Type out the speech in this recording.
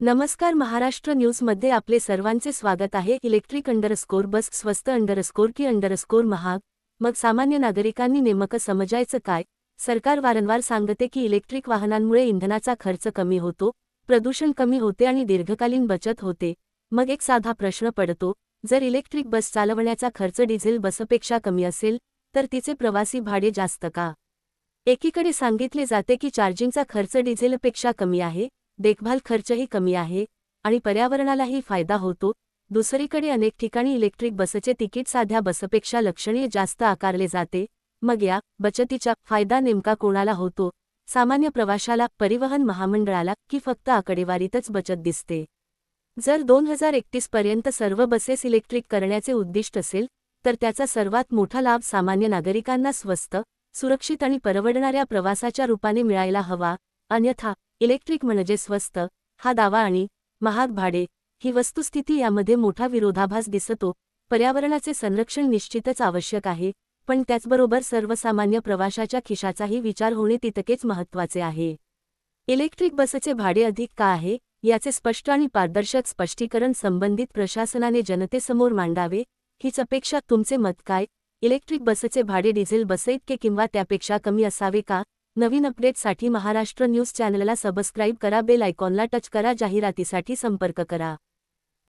नमस्कार, महाराष्ट्र न्यूजमध्ये आपले सर्वांचे स्वागत आहे. इलेक्ट्रिक_बस स्वस्त की महाग, मग सामान्य नागरिकांनी नेमकं समजायचं काय? सरकार वारंवार सांगते की इलेक्ट्रिक वाहनांमुळे इंधनाचा खर्च कमी होतो, प्रदूषण कमी होते आणि दीर्घकालीन बचत होते. मग एक साधा प्रश्न पडतो, जर इलेक्ट्रिक बस चालवण्याचा खर्च डिझेल बसपेक्षा कमी असेल, तर तिचे प्रवासी भाडे जास्त का? एकीकडे सांगितले जाते की चार्जिंगचा खर्च डिझेलपेक्षा कमी आहे, देखभाल खर्चही कमी आहे आणि पर्यावरणालाही फायदा होतो. दुसरीकडे अनेक ठिकाणी इलेक्ट्रिक बसचे तिकीट साध्या बसपेक्षा लक्षणीय जास्त आकारले जाते. मग या बचतीचा फायदा नेमका कोणाला होतो? सामान्य प्रवाशाला, परिवहन महामंडळाला, की फक्त आकडेवारीतच बचत दिसते? जर 2031 पर्यंत सर्व बसेस इलेक्ट्रिक करण्याचे उद्दिष्ट असेल, तर त्याचा सर्वात मोठा लाभ सामान्य नागरिकांना स्वस्त, सुरक्षित आणि परवडणाऱ्या प्रवासाच्या रूपाने मिळायला हवा. अन्यथा इलेक्ट्रिक म्हणजे स्वस्त हा दावा आणि महाग भाडे ही वस्तुस्थिती यामध्ये मोठा विरोधाभास दिसतो. पर्यावरणाचे संरक्षण निश्चितच आवश्यक आहे, पण त्याचबरोबर सर्वसामान्य प्रवाशाच्या खिशाचाही विचार होणे तितकेच महत्त्वाचे आहे. इलेक्ट्रिक बसचे भाडे अधिक का आहे, याचे स्पष्ट आणि पारदर्शक स्पष्टीकरण संबंधित प्रशासनाने जनतेसमोर मांडावे. हीच अपेक्षा. तुमचे मत काय? इलेक्ट्रिक बसचे भाडे डिझेल बसइतके किंवा त्यापेक्षा कमी असावे का? नवीन अपडेट्ससाठी महाराष्ट्र न्यूज चॅनलला सबस्क्राईब करा, बेल आयकॉनला टच करा, जाहिरातीसाठी संपर्क करा.